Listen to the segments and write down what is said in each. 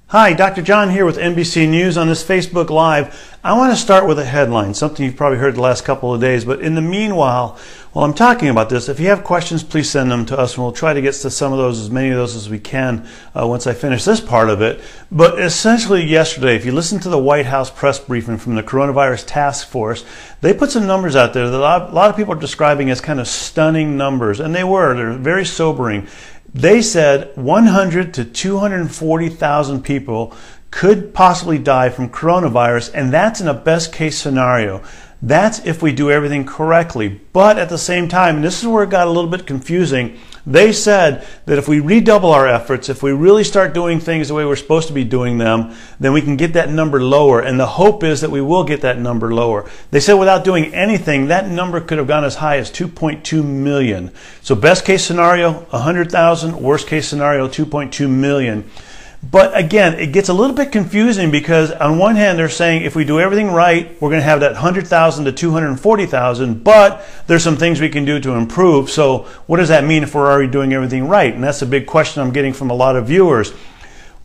Hi, Dr. John here with NBC News on this Facebook Live. I want to start with a headline, something you've probably heard the last couple of days, but in the meanwhile, while I'm talking about this, if you have questions, please send them to us and we'll try to get to some of those, as many of those as we can once I finish this part of it. But essentially yesterday, if you listen to the White House press briefing from the Coronavirus Task Force, they put some numbers out there that a lot of people are describing as kind of stunning numbers, and they're very sobering. They said 100 to 240,000 people could possibly die from coronavirus, and that's in a best case scenario. That's if we do everything correctly. But at the same time, and this is where it got a little bit confusing, they said that if we redouble our efforts, if we really start doing things the way we're supposed to be doing them, then we can get that number lower. And the hope is that we will get that number lower. They said without doing anything, that number could have gone as high as 2.2 million. So best case scenario, 100,000. Worst case scenario, 2.2 million. But again, it gets a little bit confusing because on one hand, they're saying if we do everything right, we're going to have that 100,000 to 240,000, but there's some things we can do to improve. So what does that mean if we're already doing everything right? And that's a big question I'm getting from a lot of viewers.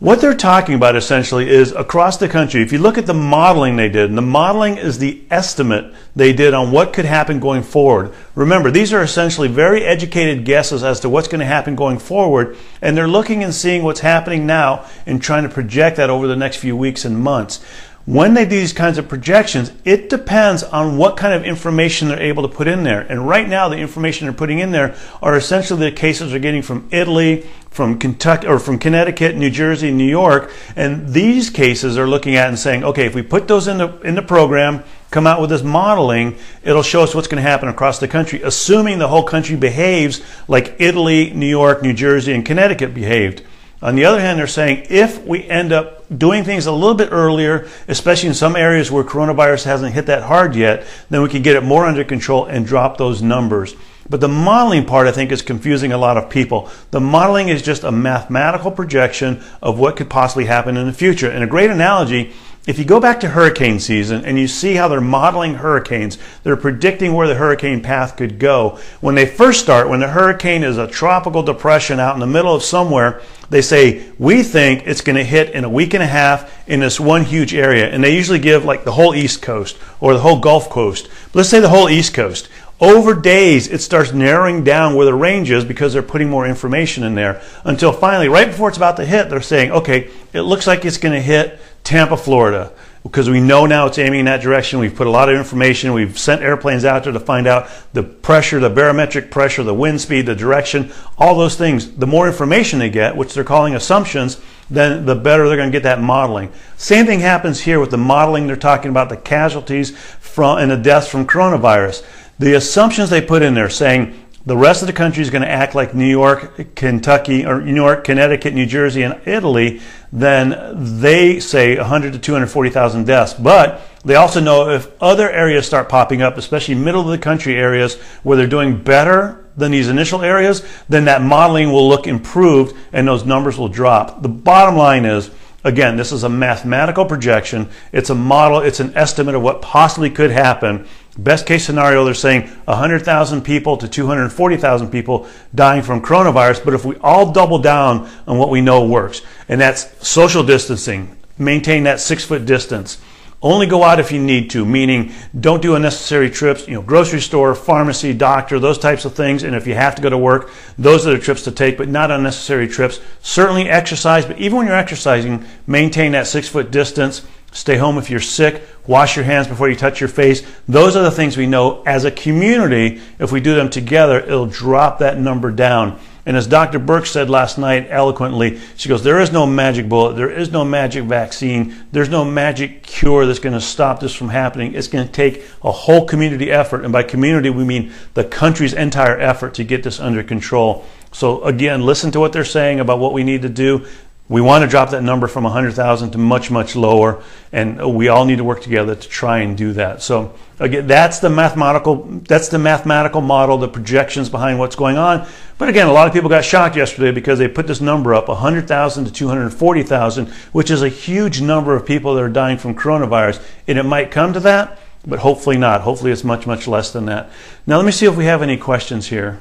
What they're talking about essentially is across the country, if you look at the modeling they did, and the modeling is the estimate they did on what could happen going forward. Remember, these are essentially very educated guesses as to what's going to happen going forward, and they're looking and seeing what's happening now and trying to project that over the next few weeks and months. When they do these kinds of projections, it depends on what kind of information they're able to put in there. And right now, the information they're putting in there are essentially the cases they're getting from Italy, from Kentucky, or from Connecticut, New Jersey, New York. And these cases are looking at and saying, okay, if we put those in the program, come out with this modeling, it'll show us what's going to happen across the country, assuming the whole country behaves like Italy, New York, New Jersey, and Connecticut behaved. On the other hand, they're saying if we end up doing things a little bit earlier, especially in some areas where coronavirus hasn't hit that hard yet, then we can get it more under control and drop those numbers. But the modeling part, I think, is confusing a lot of people. The modeling is just a mathematical projection of what could possibly happen in the future. And a great analogy, if you go back to hurricane season and you see how they're modeling hurricanes, they're predicting where the hurricane path could go. When they first start, when the hurricane is a tropical depression out in the middle of somewhere, they say, we think it's going to hit in a week and a half in this one huge area. And they usually give like the whole East Coast or the whole Gulf Coast. But let's say the whole East Coast. Over days, it starts narrowing down where the range is because they're putting more information in there until finally, right before it's about to hit, they're saying, okay, it looks like it's going to hit Tampa, Florida, because we know now it's aiming in that direction. We've put a lot of information. We've sent airplanes out there to find out the pressure, the barometric pressure, the wind speed, the direction, all those things. The more information they get, which they're calling assumptions, then the better they're going to get that modeling. Same thing happens here with the modeling. They're talking about the casualties and the deaths from coronavirus. The assumptions they put in there saying the rest of the country is going to act like New York, Kentucky, or New York, Connecticut, New Jersey, and Italy, then they say 100 to 240,000 deaths. But they also know if other areas start popping up, especially middle of the country areas where they're doing better than these initial areas, then that modeling will look improved and those numbers will drop. The bottom line is, again, this is a mathematical projection. It's a model. It's an estimate of what possibly could happen. Best case scenario, they're saying 100,000 people to 240,000 people dying from coronavirus. But if we all double down on what we know works, and that's social distancing, maintain that 6-foot distance, only go out if you need to, meaning don't do unnecessary trips, grocery store, pharmacy, doctor, those types of things. And if you have to go to work, those are the trips to take, but not unnecessary trips. Certainly exercise, but even when you're exercising, maintain that 6-foot distance. Stay home if you're sick. Wash your hands before you touch your face. Those are the things we know as a community. If we do them together, it'll drop that number down. And as Dr. Burke said last night eloquently, she goes, there is no magic bullet. There is no magic vaccine. There's no magic cure that's going to stop this from happening. It's going to take a whole community effort. And by community, we mean the country's entire effort to get this under control. So again, listen to what they're saying about what we need to do. We want to drop that number from 100,000 to much, much lower, and we all need to work together to try and do that. So again, that's the mathematical model, the projections behind what's going on. But again, a lot of people got shocked yesterday because they put this number up, 100,000 to 240,000, which is a huge number of people that are dying from coronavirus. And it might come to that, but hopefully not. Hopefully it's much, much less than that. Now let me see if we have any questions here.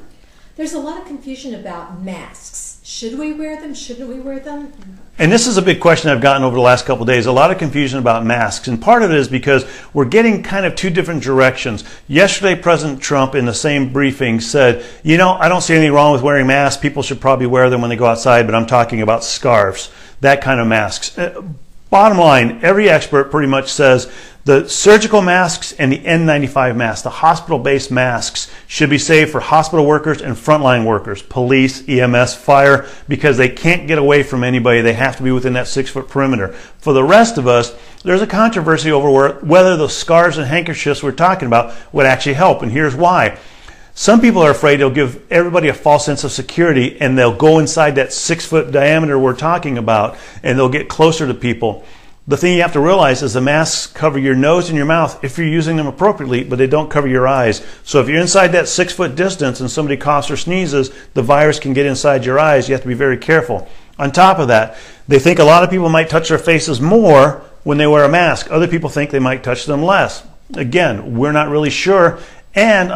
There's a lot of confusion about masks. Should we wear them? Shouldn't we wear them? And this is a big question I've gotten over the last couple of days. A lot of confusion about masks. And part of it is because we're getting kind of two different directions. Yesterday, President Trump in the same briefing said, you know, I don't see anything wrong with wearing masks. People should probably wear them when they go outside, but I'm talking about scarves, that kind of masks. Bottom line, every expert pretty much says the surgical masks and the N95 masks, the hospital-based masks, should be saved for hospital workers and frontline workers, police, EMS, fire, because they can't get away from anybody. They have to be within that 6-foot perimeter. For the rest of us, there's a controversy over whether the scarves and handkerchiefs we're talking about would actually help, and here's why. Some people are afraid it'll give everybody a false sense of security and they'll go inside that 6-foot diameter we're talking about and they'll get closer to people. The thing you have to realize is the masks cover your nose and your mouth if you're using them appropriately, but they don't cover your eyes. So if you're inside that 6-foot distance and somebody coughs or sneezes, the virus can get inside your eyes. You have to be very careful. On top of that, they think a lot of people might touch their faces more when they wear a mask. Other people think they might touch them less. Again, we're not really sure. And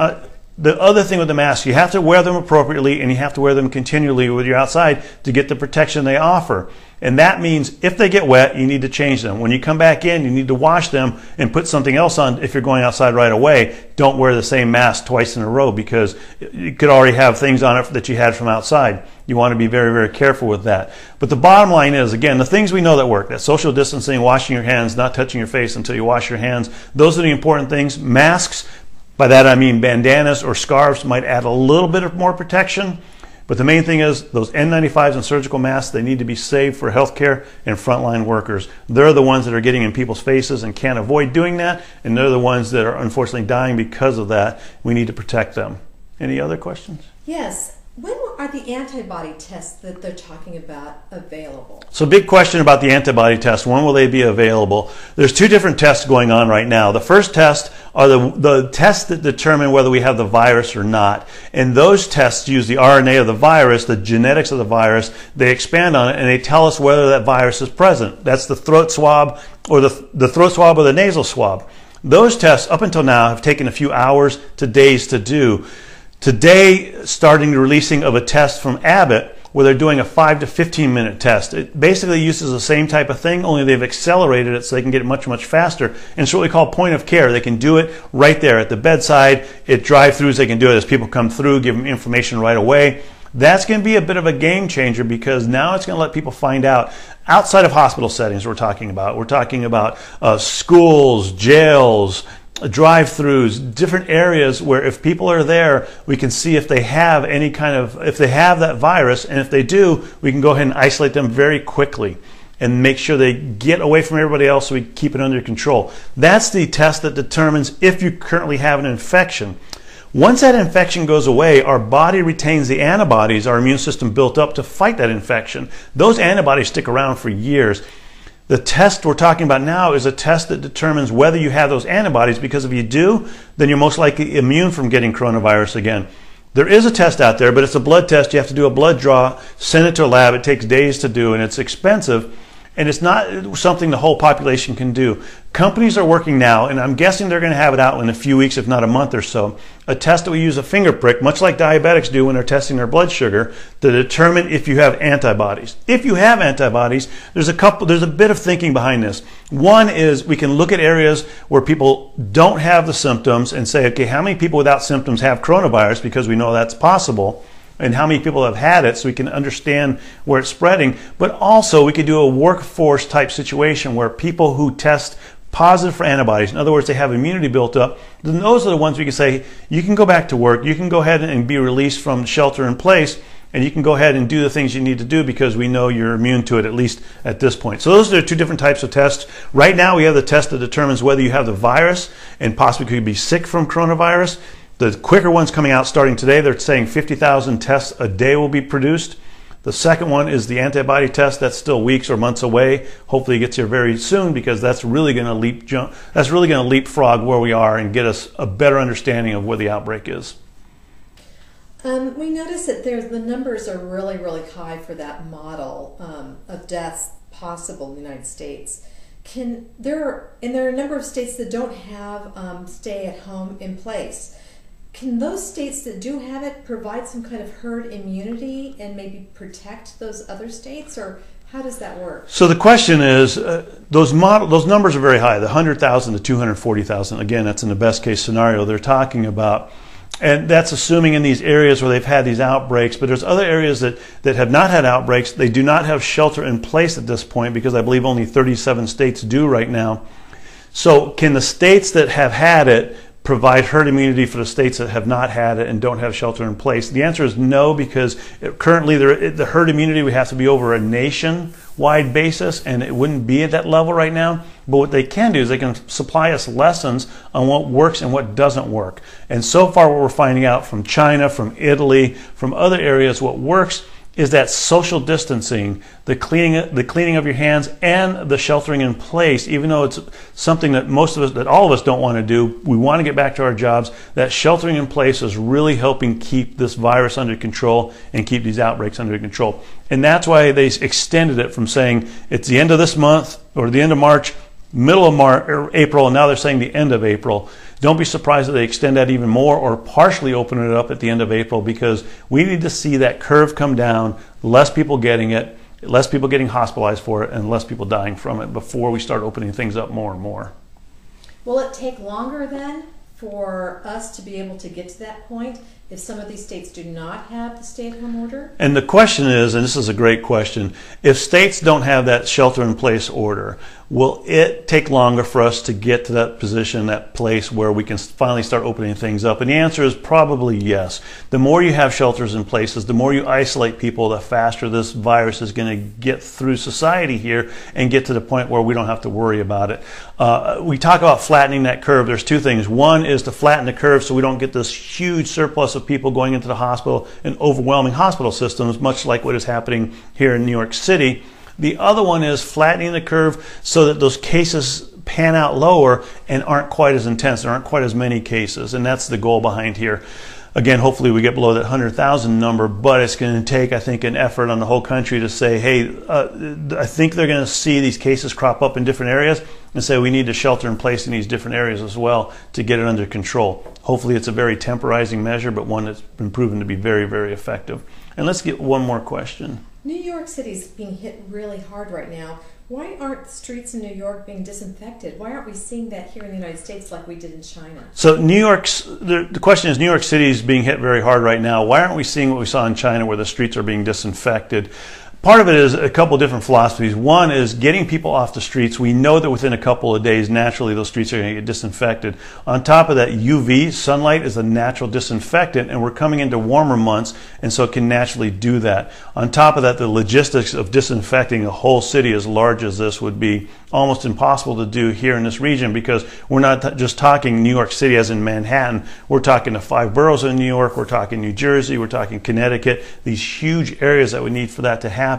the other thing with the mask, you have to wear them appropriately and you have to wear them continually when you're outside to get the protection they offer. And that means if they get wet, you need to change them. When you come back in, you need to wash them and put something else on if you're going outside right away. Don't wear the same mask twice in a row because you could already have things on it that you had from outside. You want to be very, very careful with that. But the bottom line is, again, the things we know that work, that social distancing, washing your hands, not touching your face until you wash your hands, those are the important things. Masks, by that I mean bandanas or scarves, might add a little bit of more protection. But the main thing is those N95s and surgical masks, they need to be saved for healthcare and frontline workers. They're the ones that are getting in people's faces and can't avoid doing that. And they're the ones that are unfortunately dying because of that. We need to protect them. Any other questions? Yes. When are the antibody tests that they're talking about available? So big question about the antibody test. When will they be available? There's two different tests going on right now. The first test are the tests that determine whether we have the virus or not. And those tests use the RNA of the virus, the genetics of the virus. They expand on it and they tell us whether that virus is present. That's the throat swab or the throat swab or the nasal swab. Those tests up until now have taken a few hours to days to do. Today, starting the releasing of a test from Abbott where they're doing a 5 to 15 minute test. It basically uses the same type of thing, only they've accelerated it so they can get it much, much faster. And it's what we call point of care. They can do it right there at the bedside. At drive-thrus, they can do it as people come through, give them information right away. That's going to be a bit of a game changer because now it's going to let people find out outside of hospital settings we're talking about. We're talking about schools, jails, drive-throughs, different areas where if people are there, we can see if they have any kind of, if they have that virus, and if they do, we can go ahead and isolate them very quickly and make sure they get away from everybody else so we keep it under control. That's the test that determines if you currently have an infection. Once that infection goes away, our body retains the antibodies our immune system built up to fight that infection. Those antibodies stick around for years. The test we're talking about now is a test that determines whether you have those antibodies, because if you do, then you're most likely immune from getting coronavirus again. There is a test out there, but it's a blood test. You have to do a blood draw, send it to a lab. It takes days to do, and it's expensive. And it's not something the whole population can do. Companies are working now, and I'm guessing they're going to have it out in a few weeks, if not a month or so, a test that we use a finger prick, much like diabetics do when they're testing their blood sugar, to determine if you have antibodies. If you have antibodies, there's a bit of thinking behind this. One is we can look at areas where people don't have the symptoms and say, okay, how many people without symptoms have coronavirus, because we know that's possible, and how many people have had it so we can understand where it's spreading. But also we could do a workforce type situation where people who test positive for antibodies, in other words, they have immunity built up, then those are the ones we can say, you can go back to work, you can go ahead and be released from shelter in place, and you can go ahead and do the things you need to do because we know you're immune to it, at least at this point. So those are two different types of tests. Right now we have the test that determines whether you have the virus and possibly could be sick from coronavirus. The quicker one's coming out starting today. They're saying 50,000 tests a day will be produced. The second one is the antibody test. That's still weeks or months away. Hopefully it gets here very soon, because that's really going to leapfrog where we are and get us a better understanding of where the outbreak is. We notice that the numbers are really, really high for that model of deaths possible in the United States. There are a number of states that don't have stay at home in place. Can those states that do have it provide some kind of herd immunity and maybe protect those other states, or how does that work? So the question is, those numbers are very high, the 100,000 to 240,000. Again, that's in the best case scenario they're talking about. And that's assuming in these areas where they've had these outbreaks. But there's other areas that have not had outbreaks. They do not have shelter in place at this point because I believe only 37 states do right now. So can the states that have had it provide herd immunity for the states that have not had it and don't have shelter in place? The answer is no, because currently the herd immunity would have to be over a nationwide basis, and it wouldn't be at that level right now. But what they can do is they can supply us lessons on what works and what doesn't work. And so far what we're finding out from China, from Italy, from other areas, what works is that social distancing, the cleaning of your hands, and the sheltering in place. Even though it's something that all of us don't want to do, we want to get back to our jobs. That sheltering in place is really helping keep this virus under control and keep these outbreaks under control. And that's why they extended it from saying it's the end of this month or the end of March, middle of March or April, and now they're saying the end of April. Don't be surprised that they extend that even more or partially open it up at the end of April, because we need to see that curve come down, less people getting it, less people getting hospitalized for it, and less people dying from it before we start opening things up more and more. Will it take longer then for us to be able to get to that point if some of these states do not have the stay-at-home order? And the question is, and this is a great question, if states don't have that shelter-in-place order, will it take longer for us to get to that position, that place where we can finally start opening things up? And the answer is probably yes. The more you have shelters in places, the more you isolate people, the faster this virus is going to get through society here and get to the point where we don't have to worry about it. We talk about flattening that curve. There's two things. One is to flatten the curve so we don't get this huge surplus of people going into the hospital and overwhelming hospital systems, much like what is happening here in New York City. The other one is flattening the curve so that those cases pan out lower and aren't quite as intense. There aren't quite as many cases, and that's the goal behind here. Again, hopefully we get below that 100,000 number, but it's going to take, I think, an effort on the whole country to say, hey, I think they're going to see these cases crop up in different areas and say we need to shelter in place in these different areas as well to get it under control. Hopefully it's a very temporizing measure, but one that's been proven to be very, very effective. And let's get one more question. New York City's being hit really hard right now. Why aren't the streets in New York being disinfected? Why aren't we seeing that here in the United States like we did in China? So the question is, New York City is being hit very hard right now. Why aren't we seeing what we saw in China where the streets are being disinfected? Part of it is a couple different philosophies. One is getting people off the streets. We know that within a couple of days, naturally, those streets are going to get disinfected. On top of that, UV, sunlight, is a natural disinfectant, and we're coming into warmer months, and so it can naturally do that. On top of that, the logistics of disinfecting a whole city as large as this would be almost impossible to do here in this region, because we're not just talking New York City as in Manhattan. We're talking the 5 boroughs in New York. We're talking New Jersey. We're talking Connecticut. These huge areas that we need for that to happen.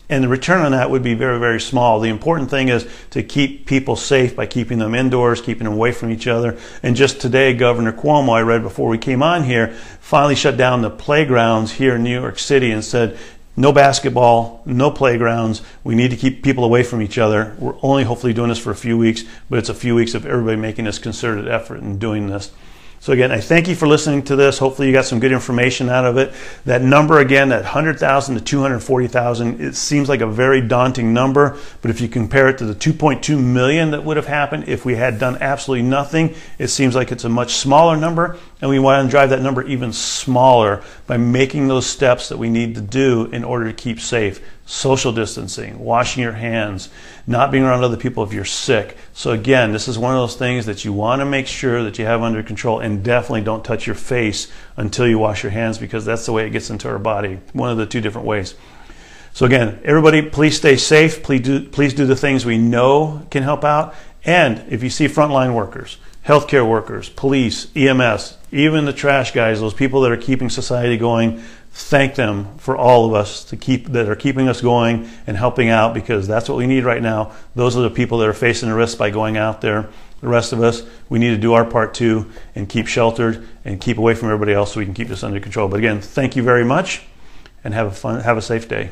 And the return on that would be very, very small. The important thing is to keep people safe by keeping them indoors, keeping them away from each other. And just today, Governor Cuomo, I read before we came on here, finally shut down the playgrounds here in New York City and said, no basketball, no playgrounds. We need to keep people away from each other. We're only hopefully doing this for a few weeks, but it's a few weeks of everybody making this concerted effort in doing this. So again, I thank you for listening to this. Hopefully you got some good information out of it. That number again, that 100,000 to 240,000, it seems like a very daunting number, but if you compare it to the 2.2 million that would have happened if we had done absolutely nothing, it seems like it's a much smaller number, and we want to drive that number even smaller by making those steps that we need to do in order to keep safe. Social distancing, washing your hands, not being around other people if you're sick. So again, this is one of those things that you want to make sure that you have under control, and definitely don't touch your face until you wash your hands, because that's the way it gets into our body, one of the two different ways. So again, everybody, please stay safe. Please do the things we know can help out. And if you see frontline workers, healthcare workers, police, EMS, even the trash guys, those people that are keeping society going, thank them for all of us that are keeping us going and helping out, because that's what we need right now. Those are the people that are facing the risk by going out there. The rest of us, we need to do our part too and keep sheltered and keep away from everybody else so we can keep this under control. But again, thank you very much, and have a safe day.